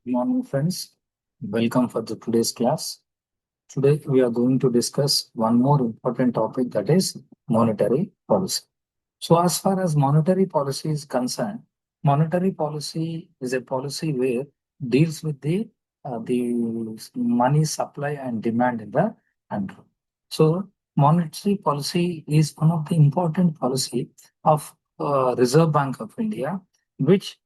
Good morning, friends. Welcome for today's class. Today, we are going to discuss one more important topic, that is monetary policy. So, as far as monetary policy is concerned, monetary policy is a policy where deals with the money supply and demand in the country. So, monetary policy is one of the important policy of Reserve Bank of India, which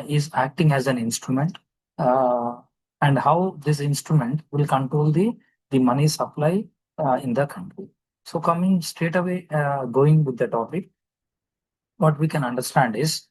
is acting as an instrument, uh, and how this instrument will control the money supply in the country. So, coming straight away, going with the topic, what we can understand is,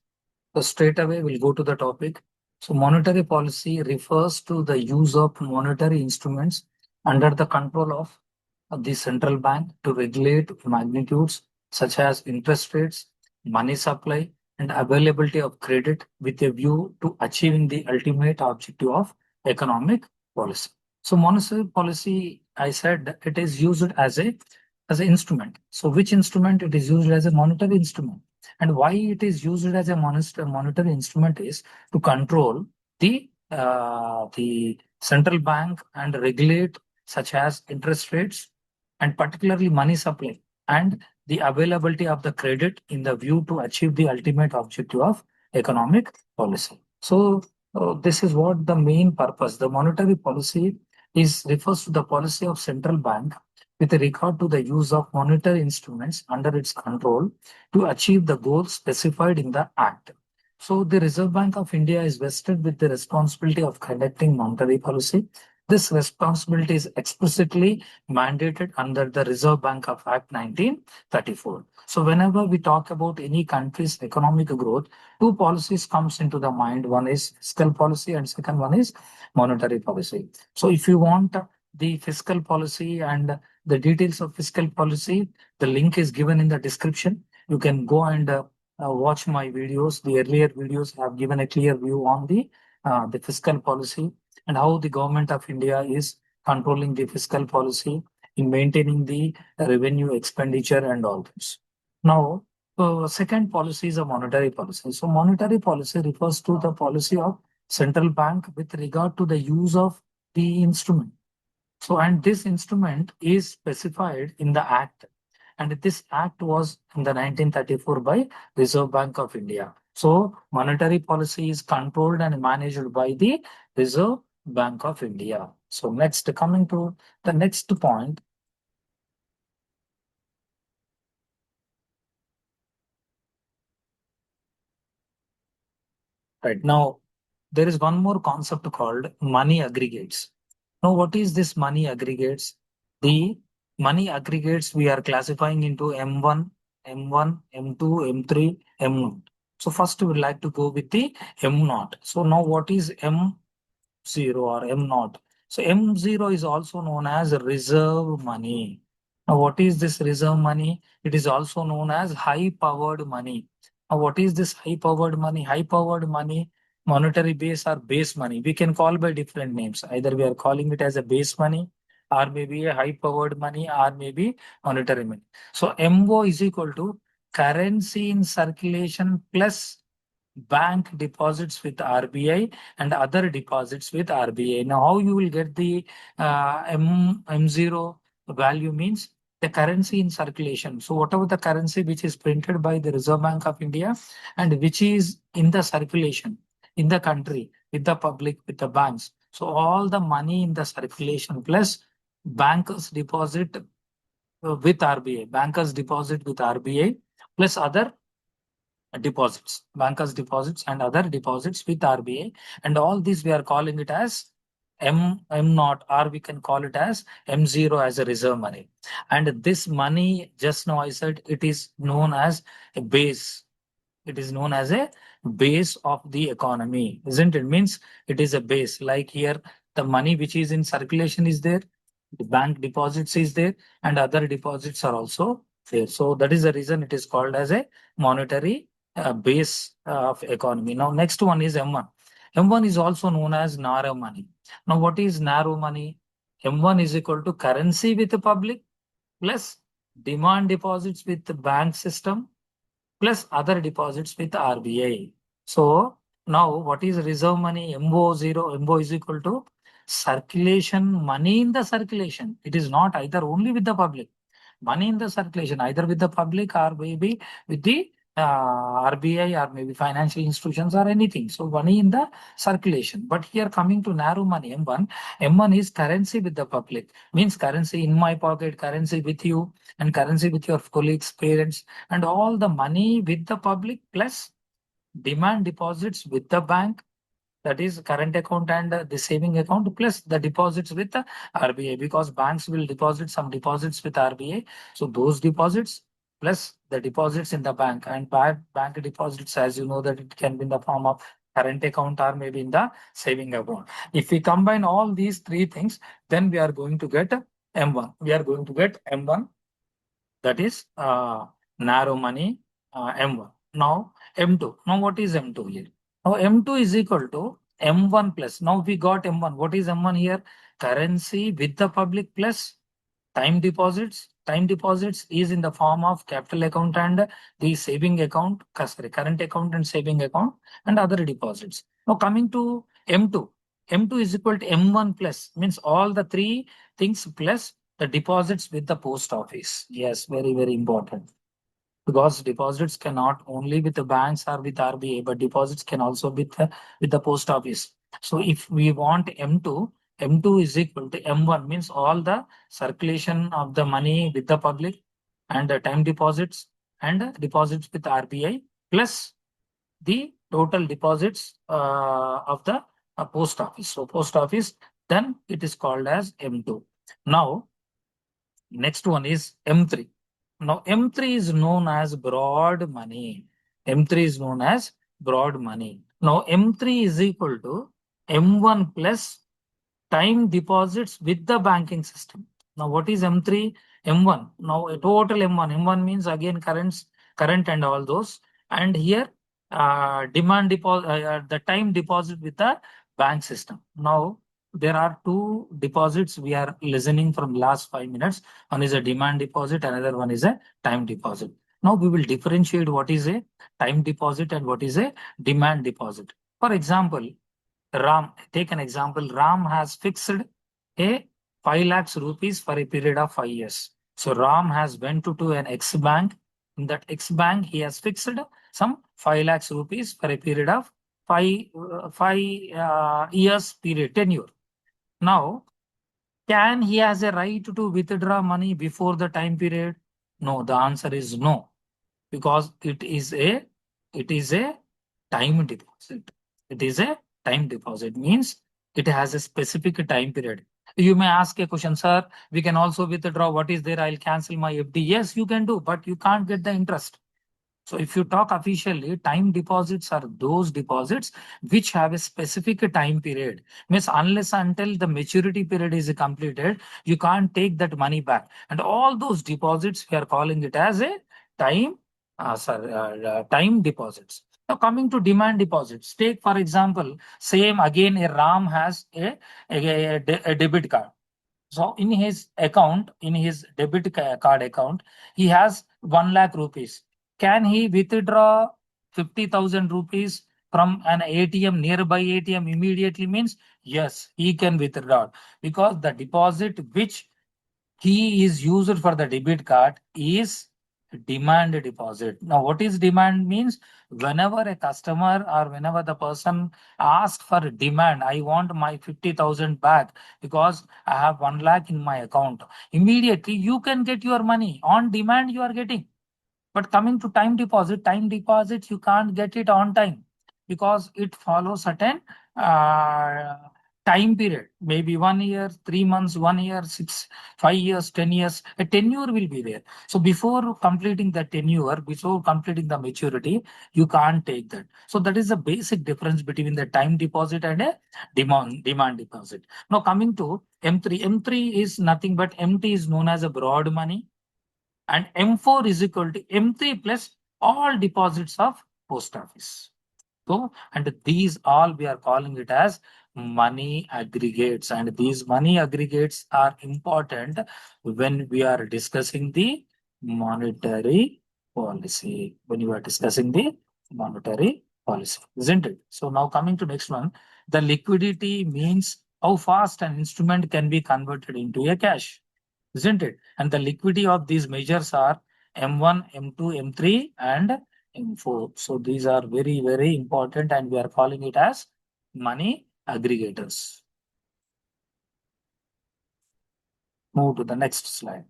so straight away we'll go to the topic. So monetary policy refers to the use of monetary instruments under the control of the central bank to regulate magnitudes such as interest rates, money supply, and availability of credit with a view to achieving the ultimate objective of economic policy. So monetary policy, I said, it is used as an instrument. So which instrument it is used as a monetary instrument? And why it is used as a monetary instrument is to control the central bank and regulate such as interest rates and particularly money supply and the availability of the credit in the view to achieve the ultimate objective of economic policy. So this is what the main purpose. The monetary policy is refers to the policy of central bank with regard to the use of monetary instruments under its control to achieve the goals specified in the Act. So the Reserve Bank of India is vested with the responsibility of conducting monetary policy. This responsibility is explicitly mandated under the Reserve Bank of Act 1934. So whenever we talk about any country's economic growth, two policies comes into the mind. One is fiscal policy and second one is monetary policy. So if you want the fiscal policy and the details of fiscal policy, the link is given in the description. You can go and watch my videos. The earlier videos have given a clear view on the fiscal policy and how the government of India is controlling the fiscal policy in maintaining the revenue expenditure and all this. Now, second policy is a monetary policy. So monetary policy refers to the policy of central bank with regard to the use of the instrument. So, and this instrument is specified in the Act, and this Act was in the 1934 by Reserve Bank of India. So, monetary policy is controlled and managed by the Reserve Bank of India. So, next, coming to the next point. Right now, there is one more concept called money aggregates. Now, what is this money aggregates? The money aggregates we are classifying into M1, M1, M2, M3, M0. So first we would like to go with the M0. So now what is M0 or M0? So M0 is also known as reserve money. Now what is this reserve money? It is also known as high powered money. Now what is this high powered money? High powered money, monetary base or base money. We can call by different names. Either we are calling it as a base money or maybe a high powered money or maybe monetary money. So MO is equal to currency in circulation plus bank deposits with RBI and other deposits with RBI. Now, how you will get the M0 value means the currency in circulation. So whatever the currency which is printed by the Reserve Bank of India and which is in the circulation in the country with the public, with the banks. So all the money in the circulation plus bankers deposit with RBI, bankers deposit with RBI plus other deposits, bankers deposits and other deposits with RBI, and all these we are calling it as M0, or we can call it as M0 as a reserve money. And this money, just now I said, it is known as a base. It is known as a base of the economy, isn't it? Means it is a base. Like here, the money which is in circulation is there, the bank deposits is there, and other deposits are also there. So that is the reason it is called as a monetary base of economy. Now, next one is M1. M1 is also known as narrow money. Now, what is narrow money? M1 is equal to currency with the public plus demand deposits with the bank system plus other deposits with RBI. So Now, what is reserve money? MO0, MO is equal to circulation money in the circulation. It is not either only with the public. Money in the circulation, either with the public or maybe with the RBI or maybe financial institutions or anything. So money in the circulation. But here coming to narrow money, M1 is currency with the public. Means currency in my pocket, currency with you, and currency with your colleagues, parents, and all the money with the public plus demand deposits with the bank, that is current account and the saving account, plus the deposits with the RBI, because banks will deposit some deposits with RBI. So those deposits plus the deposits in the bank, and bank deposits, as you know, that it can be in the form of current account or maybe in the saving account. If we combine all these three things, then we are going to get M1. We are going to get M1, that is narrow money, M1. Now M2. Now what is M2 here? Now M2 is equal to M1 plus. Now we got M1. What is M1 here? Currency with the public plus time deposits. Time deposits is in the form of capital account and the saving account, sorry, current account and saving account and other deposits. Now coming to M2. M2 is equal to M1 plus, means all the three things plus the deposits with the post office. Yes, very, very important. Because deposits cannot only with the banks or with RBI, but deposits can also with the post office. So if we want M2, M2 is equal to M1, means all the circulation of the money with the public and the time deposits and deposits with RBI plus the total deposits of the post office. So post office, then it is called as M2. Now, next one is M3. Now, M3 is known as broad money. M3 is known as broad money. Now, M3 is equal to M1 plus time deposits with the banking system. Now, what is M3? M1. Now, a total M1. M1 means again current and all those. And here, demand deposit, the time deposit with the bank system. Now, there are two deposits we are listening from last 5 minutes. One is a demand deposit, another one is a time deposit. Now we will differentiate what is a time deposit and what is a demand deposit. For example, Ram, take an example. Ram has fixed a 5 lakhs rupees for a period of 5 years. So Ram has went to an X bank. In that X bank, he has fixed some 5 lakhs rupees for a period of 5 years period, tenure. Now, can he has a right to withdraw money before the time period? No, the answer is no, because it is a time deposit. It is a time deposit, means it has a specific time period. You may ask a question, sir, we can also withdraw. What is there? I'll cancel my FD. Yes, you can do, but you can't get the interest. So if you talk officially, time deposits are those deposits which have a specific time period. Means unless until the maturity period is completed, you can't take that money back. And all those deposits, we are calling it as a time, time deposits. Now coming to demand deposits, take for example, same again a Ram has a debit card. So in his account, in his debit card account, he has 1 lakh rupees. Can he withdraw 50,000 rupees from an ATM, nearby ATM immediately? Means yes, he can withdraw, because the deposit which he is used for the debit card is demand deposit. Now, what is demand means? Whenever a customer or whenever the person asks for demand, I want my 50,000 back because I have 1 lakh in my account. Immediately, you can get your money on demand. You are getting. But coming to time deposit, you can't get it on time because it follows certain uh, time period. Maybe 1 year, 3 months, 1 year, 6, 5 years, 10 years. A tenure will be there. So before completing the tenure, before completing the maturity, you can't take that. So that is the basic difference between the time deposit and a demand deposit. Now coming to M3. M3 is nothing but M3 is known as a broad money, and M4 is equal to M3 plus all deposits of post office. So, and these all we are calling it as money aggregates, and these money aggregates are important when we are discussing the monetary policy. When you are discussing the monetary policy, isn't it? So now coming to next one, the liquidity means how fast an instrument can be converted into a cash, isn't it? And the liquidity of these measures are M1, M2, M3, and M4. So these are very, very important, and we are calling it as money aggregators. Move to the next slide.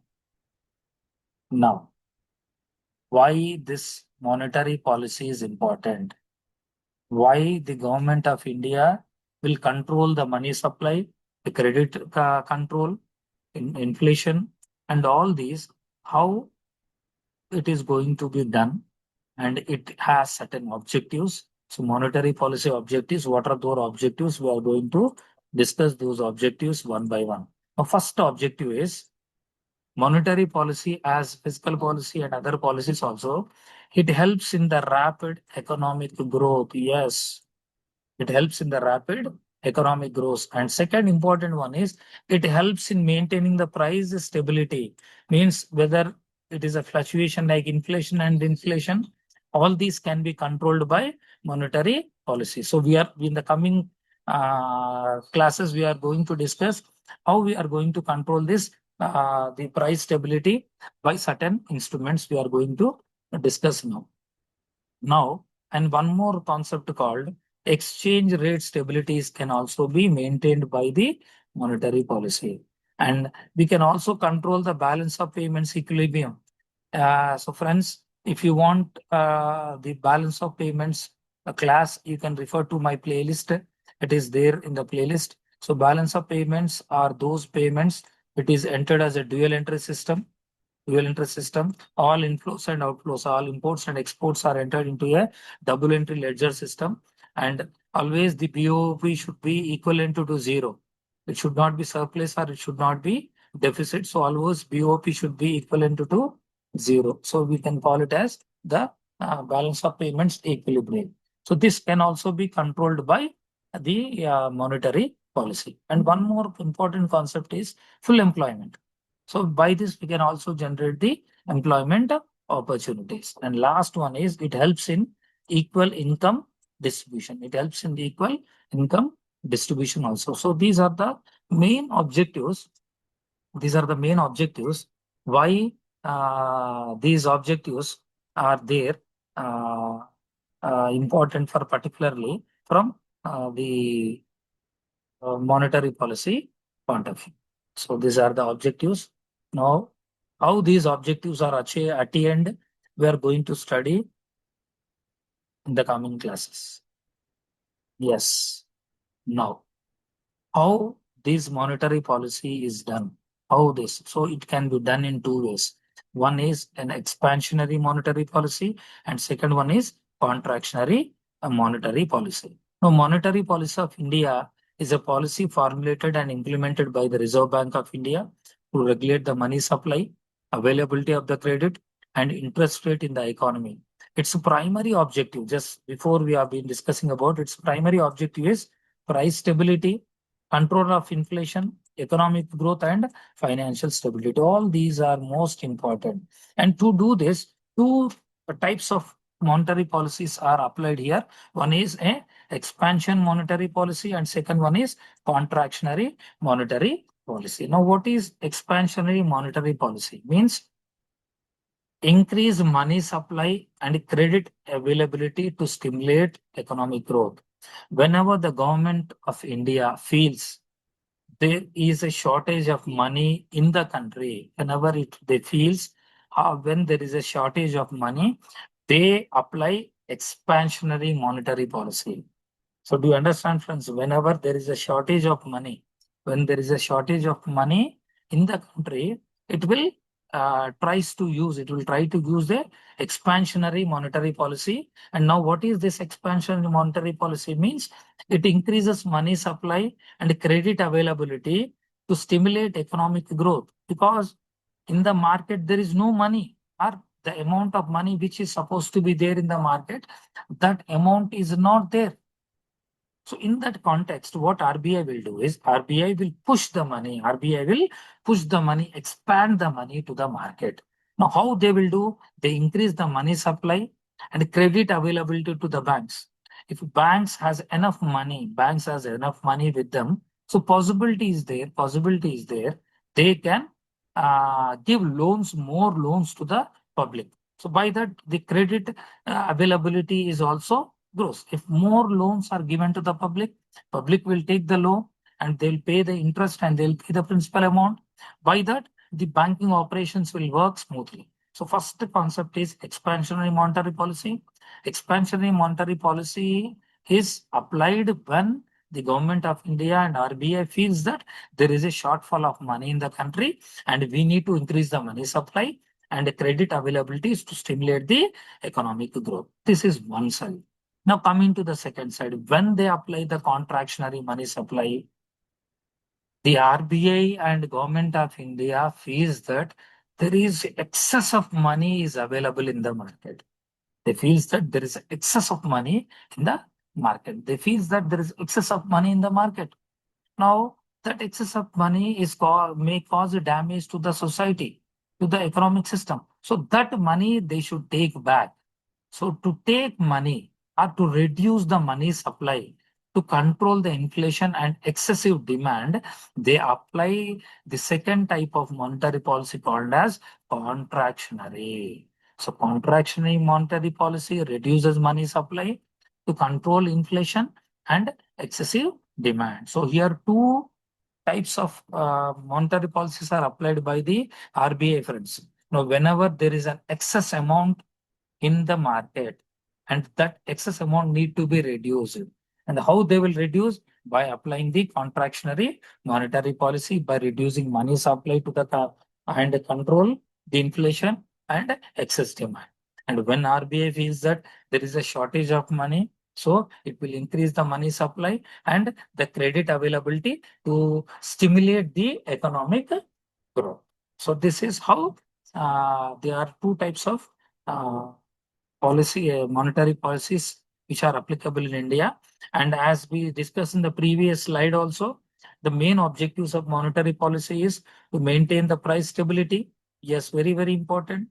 Now, why this monetary policy is important? Why the government of India will control the money supply, the credit control, inflation, and all these, how it is going to be done, and it has certain objectives. So monetary policy objectives, what are those objectives? We are going to discuss those objectives one by one. The first objective is monetary policy as fiscal policy and other policies also. It helps in the rapid economic growth. Yes, it helps in the rapid economic growth. And second important one is it helps in maintaining the price stability. Means whether it is a fluctuation like inflation and inflation, all these can be controlled by monetary policy. So we are in the coming classes, we are going to discuss how we are going to control this the price stability by certain instruments we are going to discuss now. Now, and one more concept called exchange rate stabilities can also be maintained by the monetary policy. And we can also control the balance of payments equilibrium. So friends, if you want the balance of payments class, you can refer to my playlist. It is there in the playlist. So balance of payments are those payments. It is entered as a dual entry system. All inflows and outflows, all imports and exports are entered into a double entry ledger system. And always the BOP should be equivalent to zero. It should not be surplus or it should not be deficit. So always BOP should be equivalent to zero. So we can call it as the balance of payments equilibrium. So this can also be controlled by the monetary policy. And one more important concept is full employment. So by this, we can also generate the employment opportunities. And last one is it helps in equal income distribution. It helps in the equal income distribution also. So these are the main objectives. These are the main objectives. Why these objectives are there important for particularly from the monetary policy point of view. So these are the objectives. Now, how these objectives are attained, we are going to study in the coming classes. Yes. Now, how this monetary policy is done? How this? So it can be done in two ways. One is an expansionary monetary policy, and second one is contractionary monetary policy. Now, monetary policy of India is a policy formulated and implemented by the Reserve Bank of India to regulate the money supply, availability of the credit, and interest rate in the economy. Its primary objective, just before we have been discussing about its primary objective is price stability, control of inflation, economic growth, and financial stability. All these are most important. And to do this, two types of monetary policies are applied here. One is a expansion monetary policy, and second one is contractionary monetary policy. Now, what is expansionary monetary policy? Means increase money supply and credit availability to stimulate economic growth. Whenever the government of India feels there is a shortage of money in the country, whenever they feels when there is a shortage of money, they apply expansionary monetary policy. So do you understand, friends? Whenever there is a shortage of money, when there is a shortage of money in the country, it will it will try to use the expansionary monetary policy. And now what is this expansionary monetary policy means? It increases money supply and credit availability to stimulate economic growth, because in the market there is no money, or the amount of money which is supposed to be there in the market, that amount is not there. So in that context, what RBI will do is RBI will push the money. RBI will push the money, expand the money to the market. Now, how they will do? They increase the money supply and credit availability to the banks. if banks has enough money with them, so possibility is there, they can give more loans to the public. So by that, the credit availability is also grows. If more loans are given to the public will take the loan and they'll pay the interest and they'll pay the principal amount. By that, the banking operations will work smoothly. So first concept is expansionary monetary policy. Expansionary monetary policy is applied when the government of India and RBI feels that there is a shortfall of money in the country and we need to increase the money supply and the credit availability is to stimulate the economic growth. This is one side. Now coming to the second side, when they apply the contractionary money supply, the RBI and government of India feels that there is excess of money is available in the market. They feels that there is excess of money in the market. They feels that there is excess of money in the market. Now that excess of money may cause damage to the society, to the economic system. So that money they should take back. So to take money or to reduce the money supply, to control the inflation and excessive demand, they apply the second type of monetary policy called as contractionary. So contractionary monetary policy reduces money supply to control inflation and excessive demand. So here two types of monetary policies are applied by the RBI friends. Now, whenever there is an excess amount in the market and that excess amount need to be reduced, and how they will reduce? By applying the contractionary monetary policy, by reducing money supply to the and control the inflation and excess demand. And when RBI feels that there is a shortage of money, so it will increase the money supply and the credit availability to stimulate the economic growth. So this is how there are two types of uh, monetary policies which are applicable in India. And as we discussed in the previous slide also, the main objectives of monetary policy is to maintain the price stability. Yes, very, very important.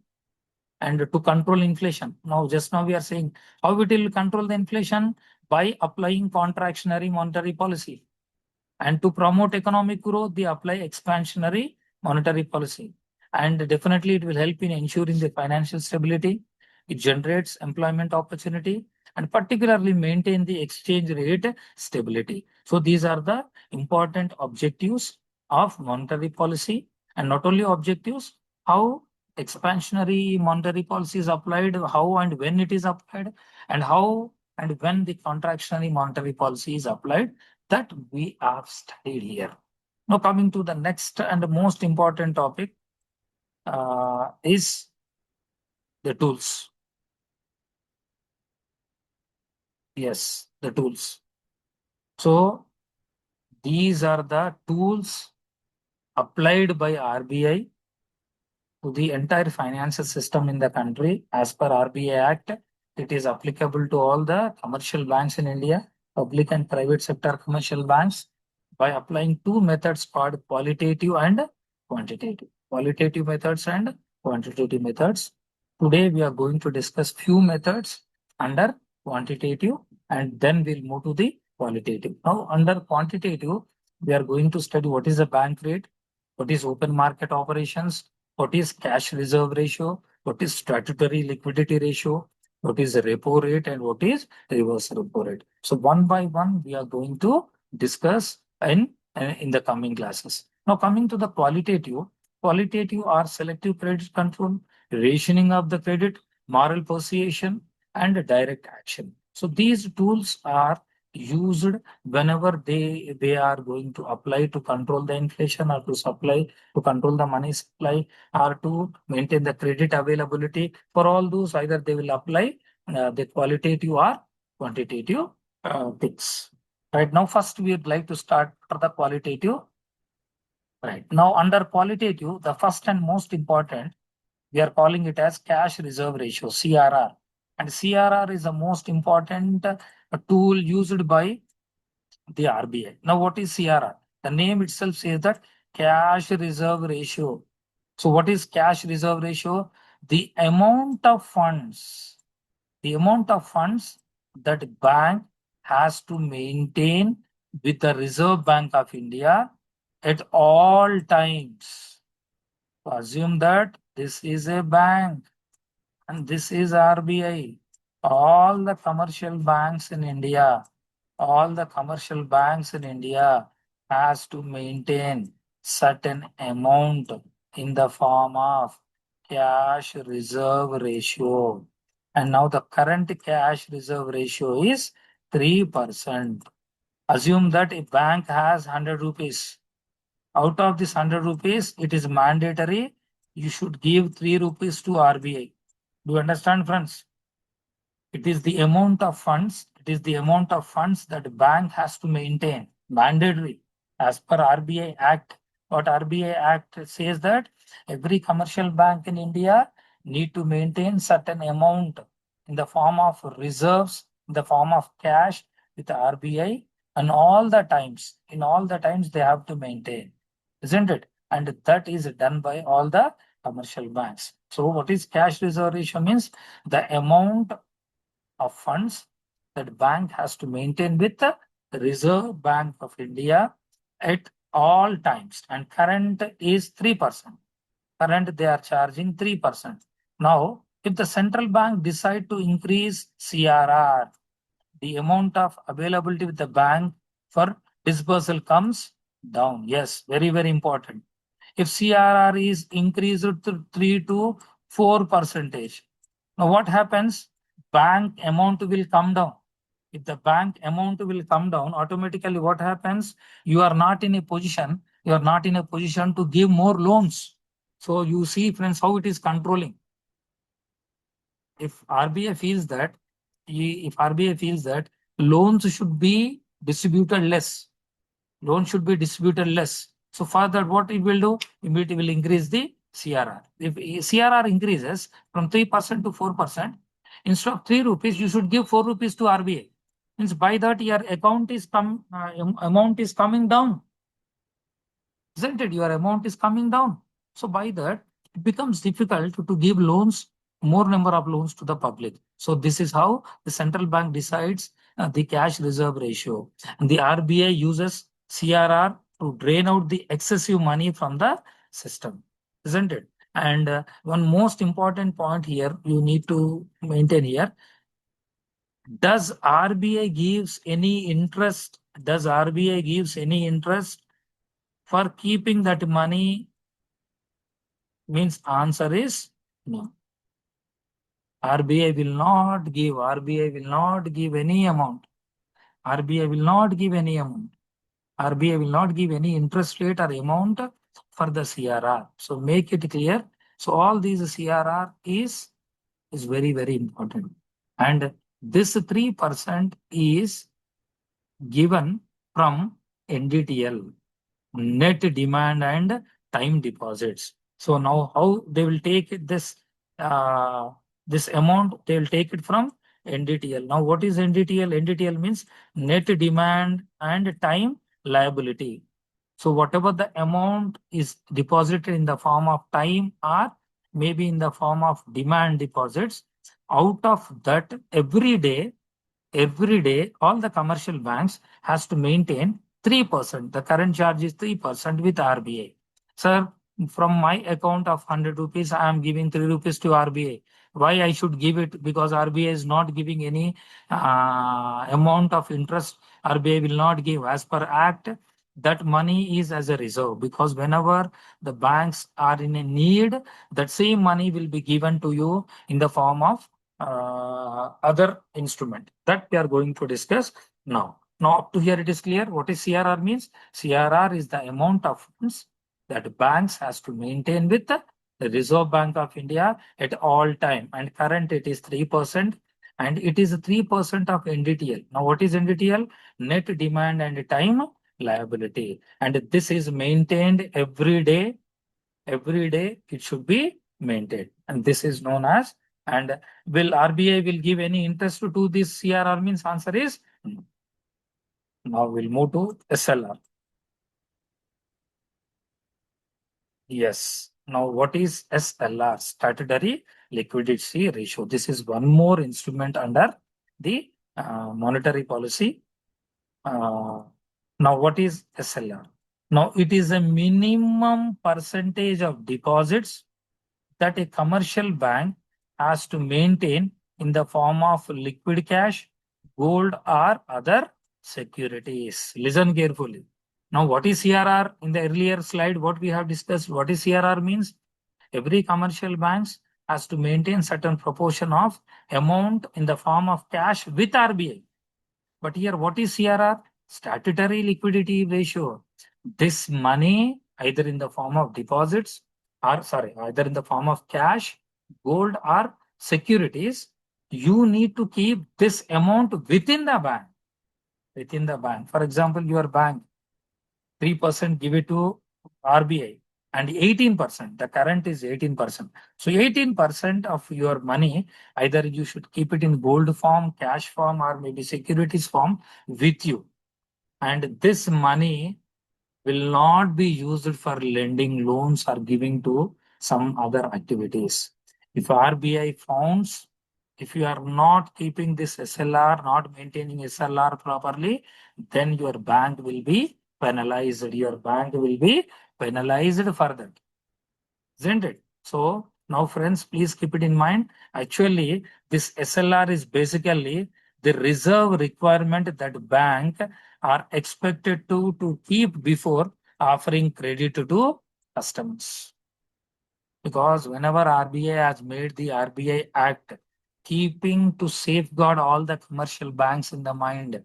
And to control inflation. Just now we are saying how it will control the inflation by applying contractionary monetary policy. And to promote economic growth, they apply expansionary monetary policy. And definitely it will help in ensuring the financial stability. It generates employment opportunity and particularly maintain the exchange rate stability. So these are the important objectives of monetary policy, and not only objectives, how expansionary monetary policy is applied, how and when it is applied, and how and when the contractionary monetary policy is applied, that we have studied here. Now coming to the next and the most important topic is the tools. Yes, the tools. So these are the tools applied by RBI to the entire financial system in the country. As per RBI Act, it is applicable to all the commercial banks in India, public and private sector commercial banks, by applying two methods called qualitative and quantitative. Qualitative methods and quantitative methods. Today we are going to discuss few methods under quantitative and then we'll move to the qualitative. Now under quantitative, we are going to study what is the bank rate, what is open market operations, what is cash reserve ratio, what is statutory liquidity ratio, what is the repo rate, and what is reverse repo rate. So one by one, we are going to discuss in the coming classes. Now coming to the qualitative are selective credit control, rationing of the credit, moral persuasion, and direct action. So these tools are used whenever they are going to apply to control the inflation or to control the money supply or to maintain the credit availability. For all those, either they will apply the qualitative or quantitative things. Right now, first we would like to start for the qualitative. Right now, under qualitative, the first and most important, we are calling it as cash reserve ratio (CRR), and CRR is the most important tool used by the RBI. Now, what is CRR? The name itself says that cash reserve ratio. So, what is cash reserve ratio? The amount of funds that bank has to maintain with the Reserve Bank of India at all times. Assume that this is a bank and this is RBI. All the commercial banks in India, all the commercial banks in India has to maintain certain amount in the form of cash reserve ratio. And now the current cash reserve ratio is 3%. Assume that a bank has 100 rupees. Out of this 100 rupees, it is mandatory. You should give 3 rupees to RBI. Do you understand, friends? It is the amount of funds. It is the amount of funds that bank has to maintain. Mandatory. As per RBI Act, what RBI Act says that every commercial bank in India need to maintain certain amount in the form of reserves, in the form of cash with the RBI, and all the times, in all the times they have to maintain, isn't it? And that is done by all the commercial banks. So what is cash reserve ratio means? The amount of funds that bank has to maintain with the Reserve Bank of India at all times. And current is 3%. Current they are charging 3%. Now, if the central bank decide to increase CRR, the amount of availability with the bank for dispersal comes down. Yes, very, very important. If CRR is increased to 3 to 4 percentage, now what happens? Bank amount will come down. If the bank amount will come down, automatically what happens? You are not in a position, you are not in a position to give more loans. So you see, friends, how it is controlling. If RBI feels that, if RBI feels that loans should be distributed less, loan should be distributed less. So for that, what it will do? It will increase the CRR. If CRR increases from 3% to 4%, instead of 3 rupees, you should give 4 rupees to RBI. Means by that your amount is coming down. Isn't it? Your amount is coming down. So by that, it becomes difficult to give loans, more number of loans to the public. So this is how the central bank decides the cash reserve ratio. And the RBI uses CRR to drain out the excessive money from the system, isn't it? And one most important point here you need to maintain here. Does RBI gives any interest? Does RBI gives any interest for keeping that money? Means answer is no. RBI will not give. RBI will not give any amount. RBI will not give any amount. RBI will not give any interest rate or amount for the CRR. So make it clear. So all these CRR is very, very important. And this 3% is given from NDTL, net demand and time deposits. So now how they will take this this amount, they will take it from NDTL. Now what is NDTL? NDTL means net demand and time liability. So whatever the amount is deposited in the form of time or maybe in the form of demand deposits, out of that every day, all the commercial banks has to maintain 3%. The current charge is 3% with RBI. Sir, from my account of 100 rupees, I am giving 3 rupees to RBI. Why I should give it? Because RBI is not giving any amount of interest. RBI will not give. As per Act, that money is as a reserve, because whenever the banks are in a need, that same money will be given to you in the form of other instrument that we are going to discuss now. Now, up to here it is clear what is CRR means. CRR is the amount of funds that banks has to maintain with the Reserve Bank of India at all time. And current it is 3%, and it is 3% of NDTL. Now, what is NDTL? Net demand and time liability. And this is maintained every day. Every day it should be maintained. And this is known as, and will RBI will give any interest to this CRR means? Answer is no. Now we'll move to SLR. Yes. Now what is SLR? Statutory liquidity ratio. This is one more instrument under the monetary policy. Now, what is SLR? Now, it is a minimum percentage of deposits that a commercial bank has to maintain in the form of liquid cash, gold, or other securities. Listen carefully. Now, what is CRR? In the earlier slide, what we have discussed, what is CRR means? Every commercial banks has to maintain certain proportion of amount in the form of cash with RBI. But here, what is CRR? Statutory liquidity ratio. This money, either in the form of deposits, or either in the form of cash, gold, or securities, you need to keep this amount within the bank. Within the bank. For example, your bank, 3% give it to RBI and 18%, the current is 18%. So 18% of your money, either you should keep it in gold form, cash form, or maybe securities form with you. And this money will not be used for lending loans or giving to some other activities. If RBI founds, if you are not keeping this SLR, not maintaining SLR properly, then your bank will be penalized. Your bank will be penalized for that. Isn't it? So now, friends, please keep it in mind. Actually, this SLR is basically the reserve requirement that bank are expected to keep before offering credit to customers. Because whenever RBI has made the RBI Act, keeping to safeguard all the commercial banks in the mind,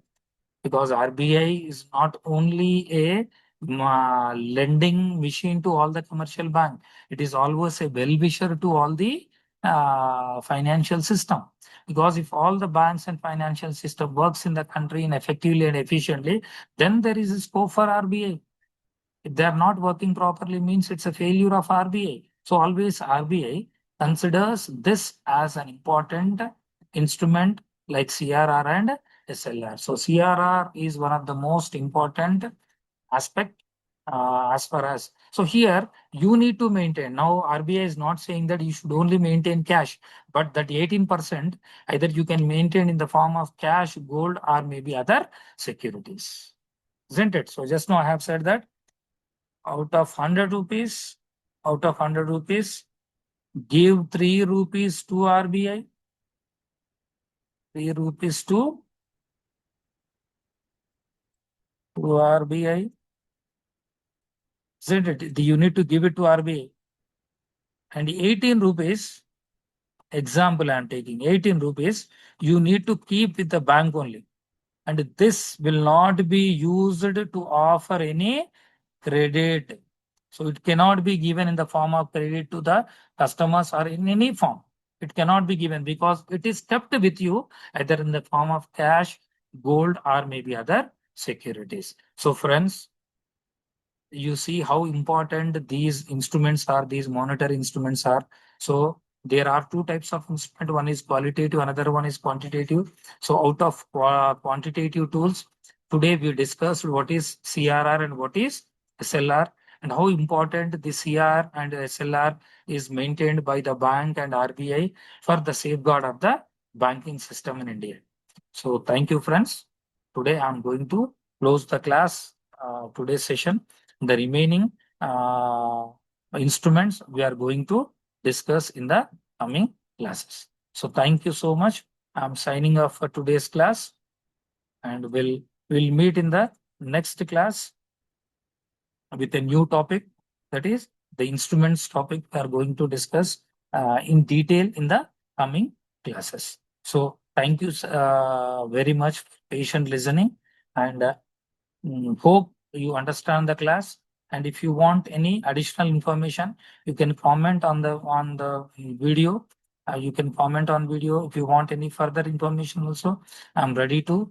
because RBI is not only a lending machine to all the commercial bank, it is always a well-wisher to all the financial system. Because if all the banks and financial system works in the country in effectively and efficiently, then there is a scope for RBI. If they are not working properly, means it's a failure of RBI. So always RBI considers this as an important instrument like CRR and SLR. So CRR is one of the most important aspect as far as. So here you need to maintain. Now RBI is not saying that you should only maintain cash, but that 18% either you can maintain in the form of cash, gold, or maybe other securities. Isn't it? So just now I have said that out of 100 rupees, give 3 rupees to RBI, 3 rupees to RBI. Isn't it? You need to give it to RBI. And 18 rupees, example I am taking, 18 rupees, you need to keep with the bank only. And this will not be used to offer any credit. So it cannot be given in the form of credit to the customers or in any form. It cannot be given because it is kept with you either in the form of cash, gold, or maybe other securities. So friends, you see how important these instruments are, these monetary instruments are. So there are two types of instrument. One is qualitative, another one is quantitative. So out of quantitative tools, today we discussed what is CRR and what is SLR, and how important the CRR and SLR is maintained by the bank and RBI for the safeguard of the banking system in India. So thank you, friends. Today I'm going to close the class, today's session. The remaining instruments we are going to discuss in the coming classes. So thank you so much. I'm signing off for today's class, and we'll meet in the next class with a new topic, that is the instruments topic we are going to discuss in detail in the coming classes. So thank you very much for patient listening, and hope you understand the class. And if you want any additional information, you can comment on the video. You can comment on video. If you want any further information also, I'm ready to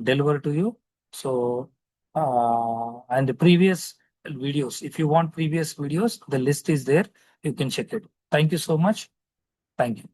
deliver to you. So and the previous videos, if you want previous videos, the list is there. You can check it. Thank you so much. Thank you.